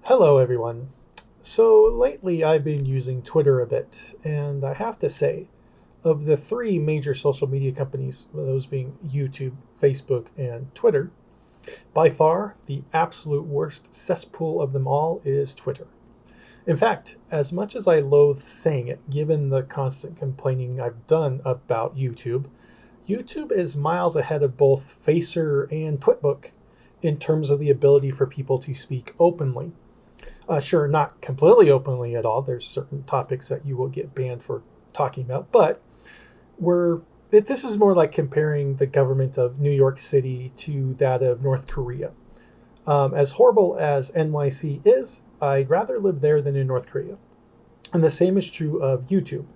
Hello, everyone. So, lately I've been using Twitter a bit, and I have to say, of the three major social media companies, those being YouTube, Facebook, and Twitter, by far the absolute worst cesspool of them all is Twitter. In fact, as much as I loathe saying it, given the constant complaining I've done about YouTube, YouTube is miles ahead of both Facer and Twitbook in terms of the ability for people to speak openly. Sure, not completely openly at all. There's certain topics that you will get banned for talking about, but this is more like comparing the government of New York City to that of North Korea. As horrible as NYC is, I'd rather live there than in North Korea. And the same is true of YouTube.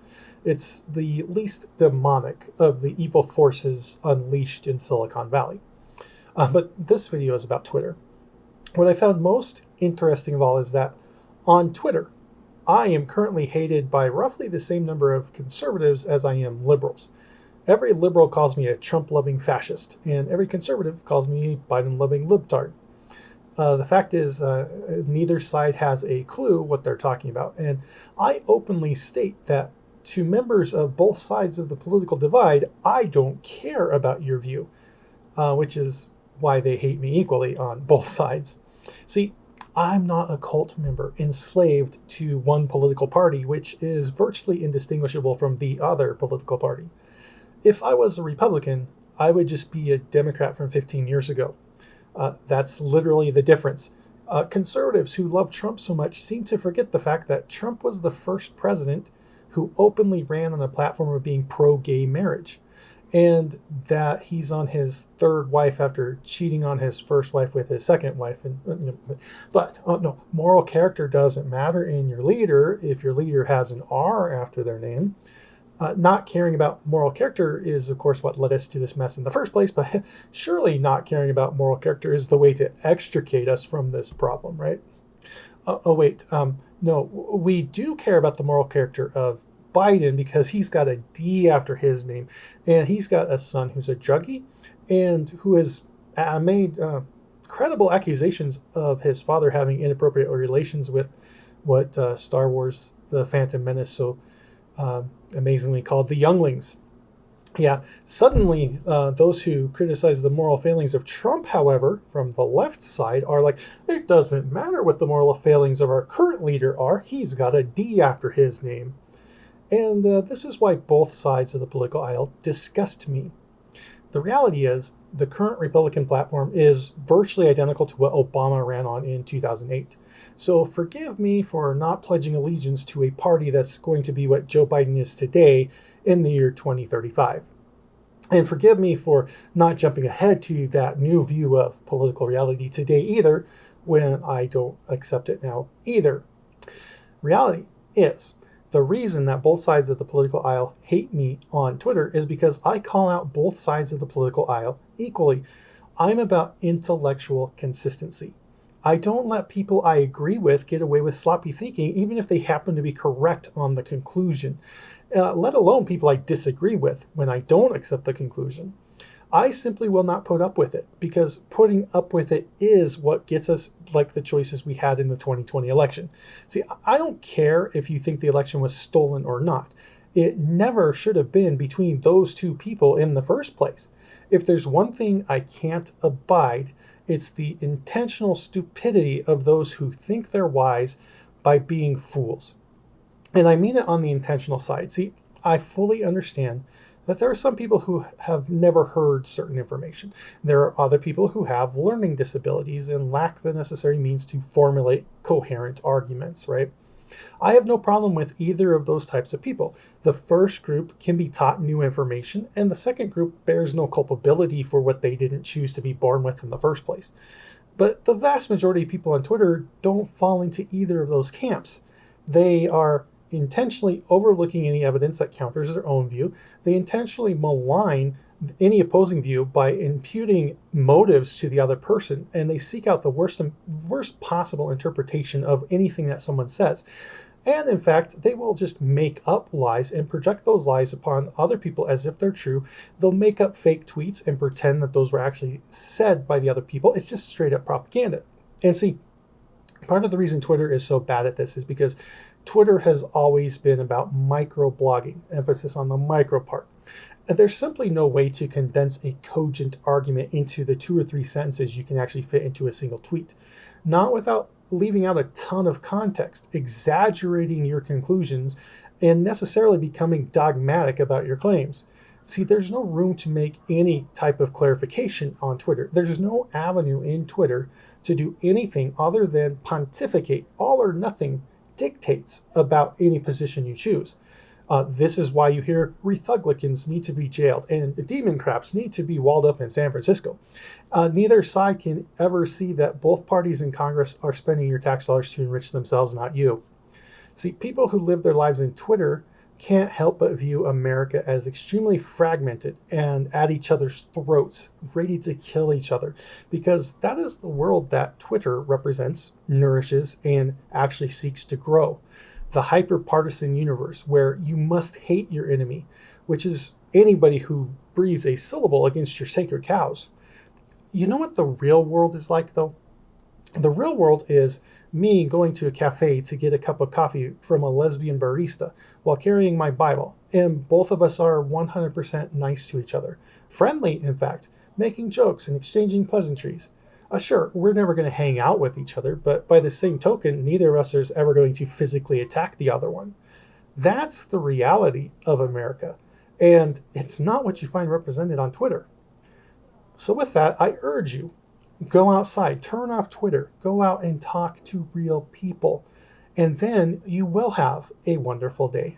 It's the least demonic of the evil forces unleashed in Silicon Valley. But this video is about Twitter. What I found most interesting of all is that on Twitter, I am currently hated by roughly the same number of conservatives as I am liberals. Every liberal calls me a Trump-loving fascist, and every conservative calls me a Biden-loving libtard. The fact is, neither side has a clue what they're talking about, and I openly state that to members of both sides of the political divide, I don't care about your view, which is why they hate me equally on both sides. See, I'm not a cult member enslaved to one political party, which is virtually indistinguishable from the other political party. If I was a Republican, I would just be a Democrat from 15 years ago. That's literally the difference. Conservatives who love Trump so much seem to forget the fact that Trump was the first president who openly ran on a platform of being pro-gay marriage, and that he's on his third wife after cheating on his first wife with his second wife. But no, moral character doesn't matter in your leader if your leader has an R after their name. Not caring about moral character is, of course, what led us to this mess in the first place, but surely not caring about moral character is the way to extricate us from this problem, right? No, we do care about the moral character of Biden because he's got a D after his name, and he's got a son who's a druggie and who has made credible accusations of his father having inappropriate relations with what Star Wars The Phantom Menace so amazingly called the younglings. Yeah, suddenly those who criticize the moral failings of Trump, however, from the left side are like, it doesn't matter what the moral failings of our current leader are, he's got a D after his name. And this is why both sides of the political aisle disgust me. The reality is, the current Republican platform is virtually identical to what Obama ran on in 2008. So forgive me for not pledging allegiance to a party that's going to be what Joe Biden is today in the year 2035. And forgive me for not jumping ahead to that new view of political reality today either, when I don't accept it now either. Reality is, the reason that both sides of the political aisle hate me on Twitter is because I call out both sides of the political aisle equally. I'm about intellectual consistency. I don't let people I agree with get away with sloppy thinking, even if they happen to be correct on the conclusion, let alone people I disagree with when I don't accept the conclusion. I simply will not put up with it, because putting up with it is what gets us like the choices we had in the 2020 election. See, I don't care if you think the election was stolen or not. It never should have been between those two people in the first place. If there's one thing I can't abide, it's the intentional stupidity of those who think they're wise by being fools. And I mean it on the intentional side. See, I fully understand that there are some people who have never heard certain information. There are other people who have learning disabilities and lack the necessary means to formulate coherent arguments, right? I have no problem with either of those types of people. The first group can be taught new information, and the second group bears no culpability for what they didn't choose to be born with in the first place. But the vast majority of people on Twitter don't fall into either of those camps. They are intentionally overlooking any evidence that counters their own view. They intentionally malign any opposing view by imputing motives to the other person, and they seek out the worst possible interpretation of anything that someone says. And in fact, they will just make up lies and project those lies upon other people as if they're true. They'll make up fake tweets and pretend that those were actually said by the other people. It's just straight up propaganda. And see, Part of the reason Twitter is so bad at this is because Twitter has always been about micro-blogging, emphasis on the micro part. And there's simply no way to condense a cogent argument into the 2 or 3 sentences you can actually fit into a single tweet. Not without leaving out a ton of context, exaggerating your conclusions, and necessarily becoming dogmatic about your claims. See, there's no room to make any type of clarification on Twitter. There's no avenue in Twitter to do anything other than pontificate, all or nothing dictates about any position you choose. This is why you hear Republicans need to be jailed and demon craps need to be walled up in San Francisco. Neither side can ever see that both parties in Congress are spending your tax dollars to enrich themselves, not you. See, people who live their lives in Twitter can't help but view America as extremely fragmented and at each other's throats, ready to kill each other, because that is the world that Twitter represents, nourishes, and actually seeks to grow. The hyper-partisan universe where you must hate your enemy, which is anybody who breathes a syllable against your sacred cows. You know what the real world is like, though? The real world is me going to a cafe to get a cup of coffee from a lesbian barista while carrying my Bible, and both of us are 100% nice to each other. Friendly, in fact, making jokes and exchanging pleasantries. Sure, we're never going to hang out with each other, but by the same token, neither of us is ever going to physically attack the other one. That's the reality of America, and it's not what you find represented on Twitter. So with that, I urge you, go outside, turn off Twitter, go out and talk to real people, and then you will have a wonderful day.